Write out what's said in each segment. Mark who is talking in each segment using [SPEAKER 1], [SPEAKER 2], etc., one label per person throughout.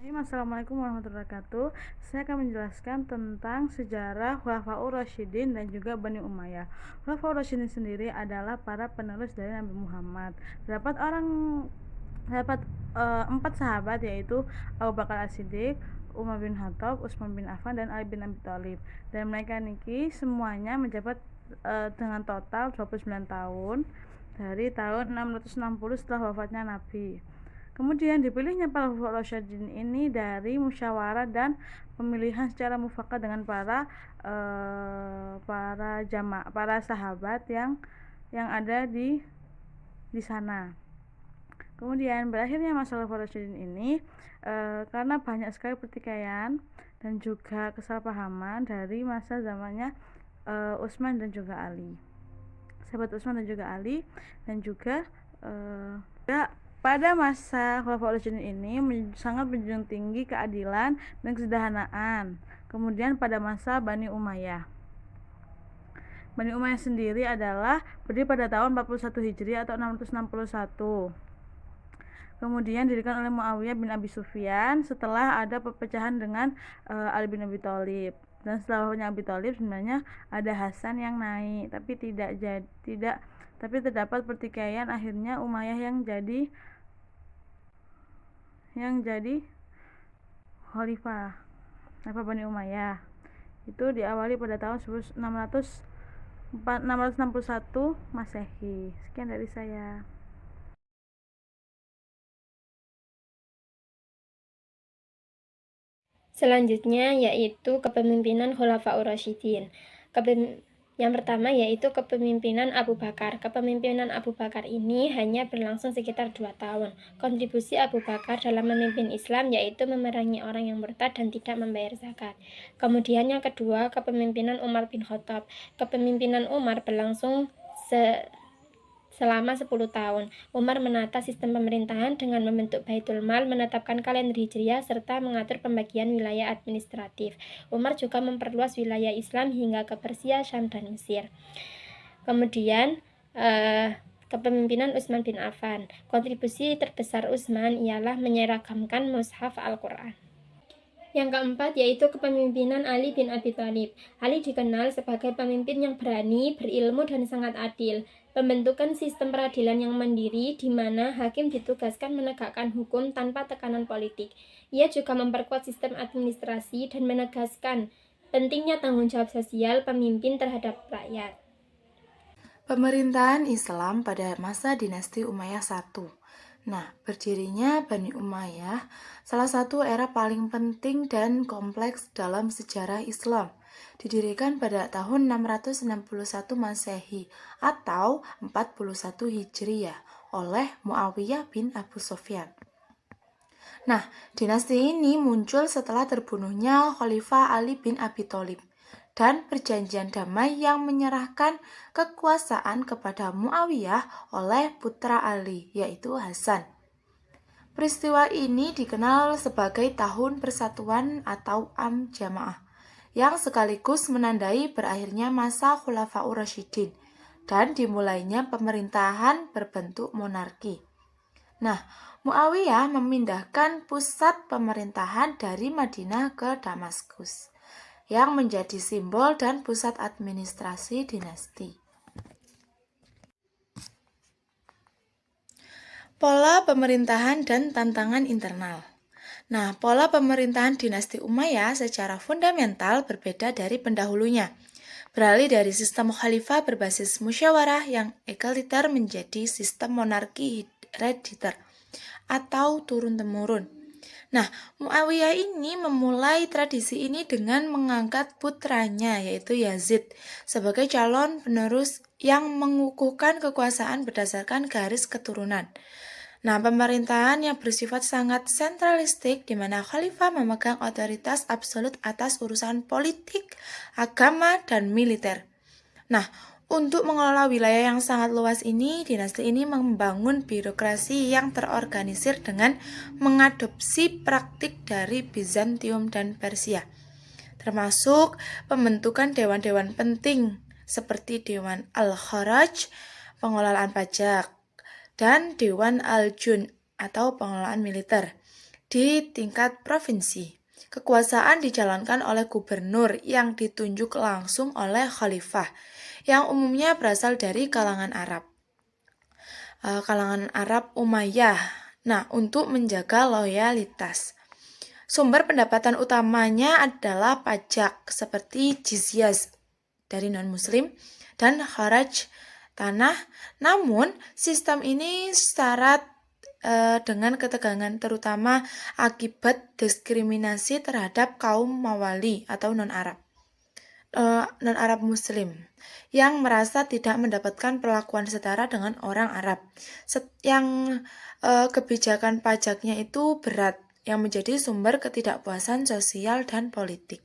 [SPEAKER 1] Assalamualaikum warahmatullahi wabarakatuh. Saya akan menjelaskan tentang sejarah Khulafaur Rasyidin dan juga Bani Umayyah. Khulafaur Rasyidin sendiri adalah para penerus dari Nabi Muhammad. Terdapat empat sahabat, yaitu Abu Bakar As-Siddiq, Umar bin Khattab, Utsman bin Affan, dan Ali bin Abi Thalib. Dan mereka niki semuanya menjabat dengan total 29 tahun dari tahun 660 setelah wafatnya Nabi. Kemudian dipilihnya para Khulafaur Rasyidin ini dari musyawarah dan pemilihan secara mufakat dengan para sahabat yang ada di sana. Kemudian berakhirnya masalah Khulafaur Rasyidin ini karena banyak sekali pertikaian dan juga kesalahpahaman dari masa zamannya Utsman dan juga Ali. Sahabat Utsman dan juga Ali, dan juga pada masa Khulafaur Rasyidin ini sangat menjunjung tinggi keadilan dan kesederhanaan. Kemudian pada masa Bani Umayyah sendiri adalah berdiri pada tahun 41 Hijriah atau 661. Kemudian didirikan oleh Muawiyah bin Abi Sufyan setelah ada perpecahan dengan Ali bin Abi Thalib. Dan setelahnya Abi Thalib sebenarnya ada Hasan yang naik, tapi terdapat pertikaian, akhirnya Umayyah yang jadi khalifah Bani Umayyah. Itu diawali pada tahun 661 Masehi. Sekian dari saya.
[SPEAKER 2] Selanjutnya yaitu kepemimpinan Khulafaur Rasyidin. Yang pertama yaitu kepemimpinan Abu Bakar. Kepemimpinan Abu Bakar ini hanya berlangsung sekitar 2 tahun. Kontribusi Abu Bakar dalam memimpin Islam yaitu memerangi orang yang murtad dan tidak membayar zakat. Kemudian yang kedua, kepemimpinan Umar bin Khattab. Kepemimpinan Umar berlangsung selama 10 tahun. Umar menata sistem pemerintahan dengan membentuk Baitul Mal, menetapkan kalender Hijriah, serta mengatur pembagian wilayah administratif. Umar juga memperluas wilayah Islam hingga ke Persia, Syam, dan Mesir. Kemudian kepemimpinan Utsman bin Affan. Kontribusi terbesar Utsman ialah menyeragamkan mushaf Al-Quran. Yang keempat yaitu kepemimpinan Ali bin Abi Thalib. Ali dikenal sebagai pemimpin yang berani, berilmu, dan sangat adil. Pembentukan sistem peradilan yang mandiri di mana hakim ditugaskan menegakkan hukum tanpa tekanan politik. Ia juga memperkuat sistem administrasi dan menegaskan pentingnya tanggung jawab sosial pemimpin terhadap rakyat.
[SPEAKER 3] Pemerintahan Islam pada masa dinasti Umayyah I. Nah, berdirinya Bani Umayyah salah satu era paling penting dan kompleks dalam sejarah Islam. Didirikan pada tahun 661 Masehi atau 41 Hijriah oleh Muawiyah bin Abu Sufyan. Nah, dinasti ini muncul setelah terbunuhnya Khalifah Ali bin Abi Thalib dan perjanjian damai yang menyerahkan kekuasaan kepada Muawiyah oleh putra Ali, yaitu Hasan. Peristiwa ini dikenal sebagai Tahun Persatuan atau Am Jamaah, yang sekaligus menandai berakhirnya masa Khulafaur Rasyidin dan dimulainya pemerintahan berbentuk monarki. Nah, Muawiyah memindahkan pusat pemerintahan dari Madinah ke Damaskus, yang menjadi simbol dan pusat administrasi dinasti. Pola pemerintahan dan tantangan internal. Nah, pola pemerintahan dinasti Umayyah secara fundamental berbeda dari pendahulunya. Beralih dari sistem khalifah berbasis musyawarah yang egaliter menjadi sistem monarki herediter atau turun-temurun. Nah, Muawiyah ini memulai tradisi ini dengan mengangkat putranya yaitu Yazid sebagai calon penerus yang mengukuhkan kekuasaan berdasarkan garis keturunan. Nah, pemerintahan yang bersifat sangat sentralistik di mana khalifah memegang otoritas absolut atas urusan politik, agama, dan militer. Nah, untuk mengelola wilayah yang sangat luas ini, dinasti ini membangun birokrasi yang terorganisir dengan mengadopsi praktik dari Bizantium dan Persia, termasuk pembentukan dewan-dewan penting seperti Dewan Al-Kharaj, pengelolaan pajak, dan Dewan Al-Jun atau pengelolaan militer. di tingkat provinsi. Kekuasaan dijalankan oleh gubernur yang ditunjuk langsung oleh khalifah, yang umumnya berasal dari kalangan Arab Umayyah. Nah, untuk menjaga loyalitas. Sumber pendapatan utamanya adalah pajak seperti jizyah dari non-muslim dan kharaj tanah. Namun, sistem ini syarat dengan ketegangan terutama akibat diskriminasi terhadap kaum Mawali atau non-Arab Muslim yang merasa tidak mendapatkan perlakuan setara dengan orang Arab. Kebijakan pajaknya itu berat yang menjadi sumber ketidakpuasan sosial dan politik.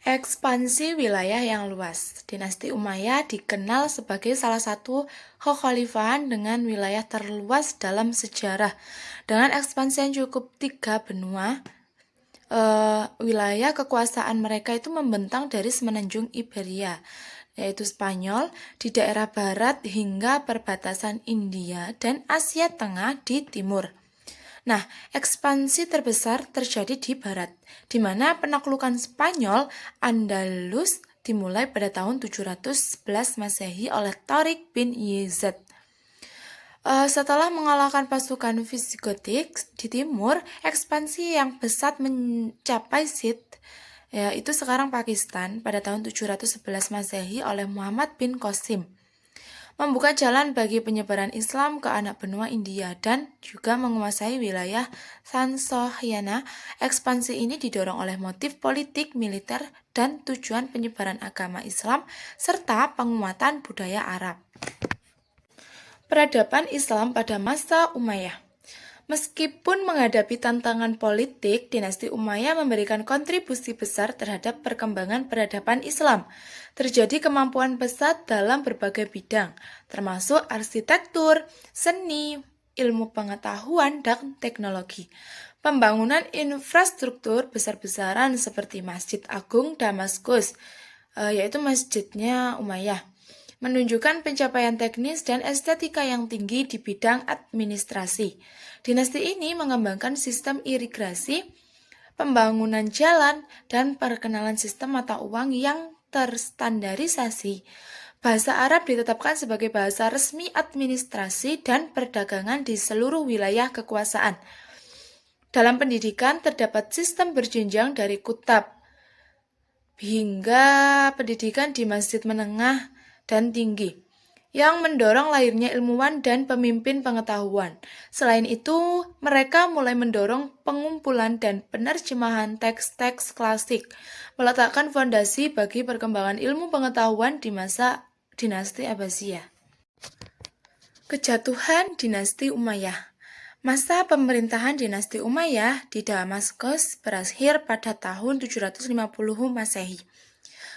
[SPEAKER 3] Ekspansi wilayah yang luas. Dinasti Umayyah dikenal sebagai salah satu kekhalifahan dengan wilayah terluas dalam sejarah. Dengan ekspansi yang cukup 3 benua, wilayah kekuasaan mereka itu membentang dari semenanjung Iberia, yaitu Spanyol, di daerah barat hingga perbatasan India dan Asia Tengah di timur. Nah, ekspansi terbesar terjadi di barat, di mana penaklukan Spanyol Andalus dimulai pada tahun 711 Masehi oleh Tariq bin Yazid. Setelah mengalahkan pasukan Visigotik di timur, ekspansi yang pesat mencapai Sindh, yaitu sekarang Pakistan, pada tahun 711 Masehi oleh Muhammad bin Qasim. Membuka jalan bagi penyebaran Islam ke anak benua India dan juga menguasai wilayah Sansohyana. Ekspansi ini didorong oleh motif politik, militer, dan tujuan penyebaran agama Islam serta penguatan budaya Arab. Peradaban Islam pada masa Umayyah. Meskipun menghadapi tantangan politik, dinasti Umayyah memberikan kontribusi besar terhadap perkembangan peradaban Islam. Terjadi kemampuan pesat dalam berbagai bidang, termasuk arsitektur, seni, ilmu pengetahuan, dan teknologi. Pembangunan infrastruktur besar-besaran seperti Masjid Agung Damaskus, yaitu masjidnya Umayyah, menunjukkan pencapaian teknis dan estetika yang tinggi di bidang administrasi. Dinasti ini mengembangkan sistem irigasi, pembangunan jalan, dan perkenalan sistem mata uang yang terstandarisasi. Bahasa Arab ditetapkan sebagai bahasa resmi administrasi dan perdagangan di seluruh wilayah kekuasaan. Dalam pendidikan terdapat sistem berjenjang dari kutab hingga pendidikan di masjid menengah dan tinggi, yang mendorong lahirnya ilmuwan dan pemimpin pengetahuan. Selain itu, mereka mulai mendorong pengumpulan dan penerjemahan teks-teks klasik, meletakkan fondasi bagi perkembangan ilmu pengetahuan di masa dinasti Abbasiyah. Kejatuhan dinasti Umayyah. Masa pemerintahan dinasti Umayyah di Damaskus berakhir pada tahun 750 Masehi.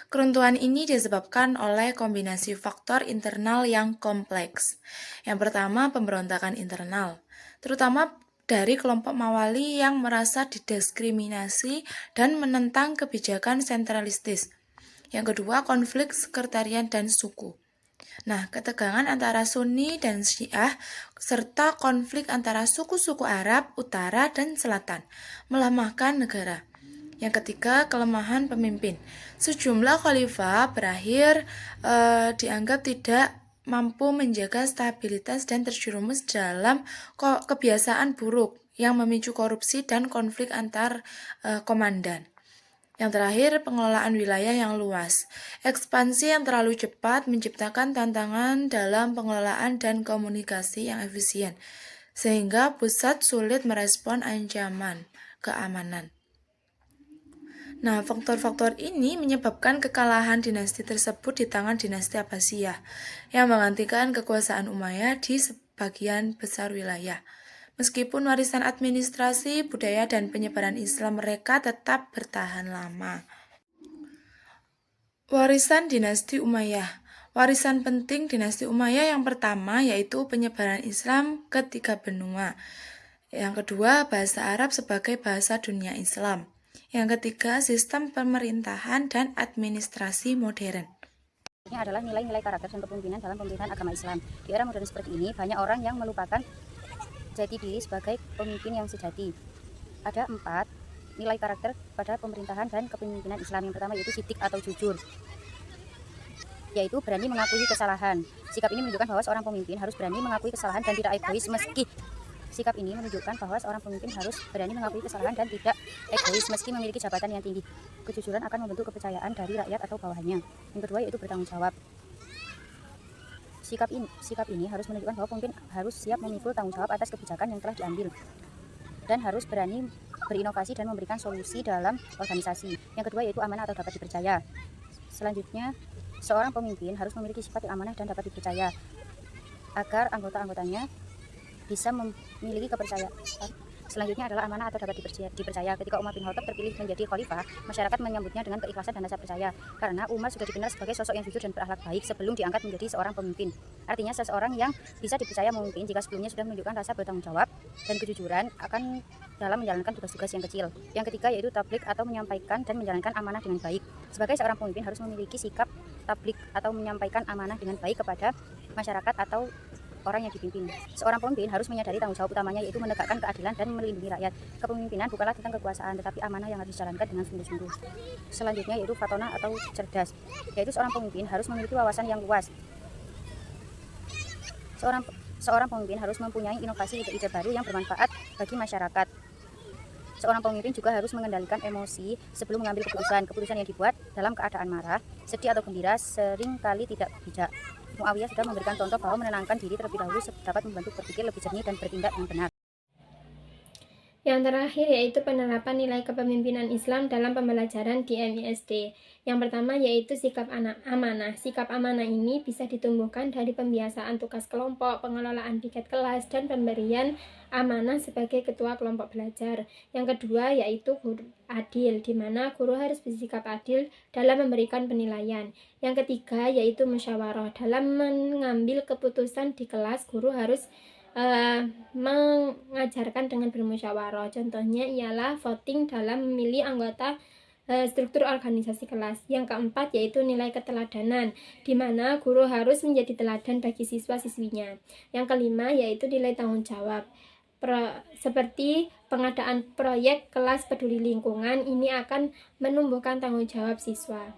[SPEAKER 3] Keruntuhan ini disebabkan oleh kombinasi faktor internal yang kompleks. Yang pertama, pemberontakan internal, terutama dari kelompok Mawali yang merasa didiskriminasi dan menentang kebijakan sentralistis. Yang kedua, konflik sekretariat dan suku. Nah, ketegangan antara Sunni dan Syiah serta konflik antara suku-suku Arab utara dan selatan melemahkan negara. Yang ketiga, kelemahan pemimpin. Sejumlah khalifah berakhir dianggap tidak mampu menjaga stabilitas dan terjerumus dalam kebiasaan buruk yang memicu korupsi dan konflik antar komandan. Yang terakhir, pengelolaan wilayah yang luas. Ekspansi yang terlalu cepat menciptakan tantangan dalam pengelolaan dan komunikasi yang efisien, sehingga pusat sulit merespon ancaman keamanan. Nah, faktor-faktor ini menyebabkan kekalahan dinasti tersebut di tangan dinasti Abbasiyah yang menggantikan kekuasaan Umayyah di sebagian besar wilayah. Meskipun warisan administrasi, budaya, dan penyebaran Islam mereka tetap bertahan lama. Warisan dinasti Umayyah. Warisan penting dinasti Umayyah yang pertama yaitu penyebaran Islam ke 3 benua. Yang kedua, bahasa Arab sebagai bahasa dunia Islam. Yang ketiga, sistem pemerintahan dan administrasi modern.
[SPEAKER 4] Ini adalah nilai-nilai karakter dan kepemimpinan dalam pemerintahan agama Islam. Di era modern seperti ini, banyak orang yang melupakan jati diri sebagai pemimpin yang sejati. Ada 4 nilai karakter pada pemerintahan dan kepemimpinan Islam. Yang pertama yaitu sidik atau jujur, yaitu berani mengakui kesalahan. Sikap ini menunjukkan bahwa seorang pemimpin harus berani mengakui kesalahan dan tidak egois meski memiliki jabatan yang tinggi. Kejujuran akan membentuk kepercayaan dari rakyat atau bawahannya. Yang kedua yaitu bertanggung jawab. Sikap ini harus menunjukkan bahwa pemimpin harus siap memikul tanggung jawab atas kebijakan yang telah diambil dan harus berani berinovasi dan memberikan solusi dalam organisasi. Yang kedua yaitu amanah atau dapat dipercaya. Selanjutnya, seorang pemimpin harus memiliki sifat yang amanah dan dapat dipercaya agar anggota-anggotanya bisa memiliki kepercayaan. Selanjutnya adalah amanah atau dapat dipercaya. Ketika Umar bin Khattab terpilih menjadi khalifah, masyarakat menyambutnya dengan keikhlasan dan rasa percaya karena Umar sudah dikenal sebagai sosok yang jujur dan berakhlak baik sebelum diangkat menjadi seorang pemimpin. Artinya seseorang yang bisa dipercaya memimpin jika sebelumnya sudah menunjukkan rasa bertanggung jawab dan kejujuran akan dalam menjalankan tugas-tugas yang kecil. Yang ketiga yaitu tablik atau menyampaikan dan menjalankan amanah dengan baik. Sebagai seorang pemimpin harus memiliki sikap tablik atau menyampaikan amanah dengan baik kepada masyarakat atau orang yang dipimpin. Seorang pemimpin harus menyadari tanggung jawab utamanya yaitu menegakkan keadilan dan melindungi rakyat. Kepemimpinan bukanlah tentang kekuasaan tetapi amanah yang harus dijalankan dengan sungguh-sungguh. Selanjutnya yaitu fatonah atau cerdas, yaitu seorang pemimpin harus memiliki wawasan yang luas. Seorang pemimpin harus mempunyai inovasi ide-ide baru yang bermanfaat bagi masyarakat. Seorang pemimpin juga harus mengendalikan emosi sebelum mengambil keputusan. Keputusan yang dibuat dalam keadaan marah, sedih atau gembira sering kali tidak bijak. Muawiyah sudah memberikan contoh bahwa menenangkan diri terlebih dahulu dapat membantu berpikir lebih jernih dan bertindak yang benar.
[SPEAKER 2] Yang terakhir yaitu penerapan nilai kepemimpinan Islam dalam pembelajaran di MISD. Yang pertama yaitu sikap amanah. Sikap amanah ini bisa ditumbuhkan dari pembiasaan tugas kelompok, pengelolaan piket kelas, dan pemberian amanah sebagai ketua kelompok belajar. Yang kedua yaitu guru adil, di mana guru harus bersikap adil dalam memberikan penilaian. Yang ketiga yaitu musyawarah. Dalam mengambil keputusan di kelas, guru harus mengajarkan dengan bermusyawarah. Contohnya ialah voting dalam memilih anggota struktur organisasi kelas. Yang keempat yaitu nilai keteladanan, di mana guru harus menjadi teladan bagi siswa-siswinya. Yang kelima yaitu nilai tanggung jawab. Seperti pengadaan proyek kelas peduli lingkungan, ini akan menumbuhkan tanggung jawab siswa.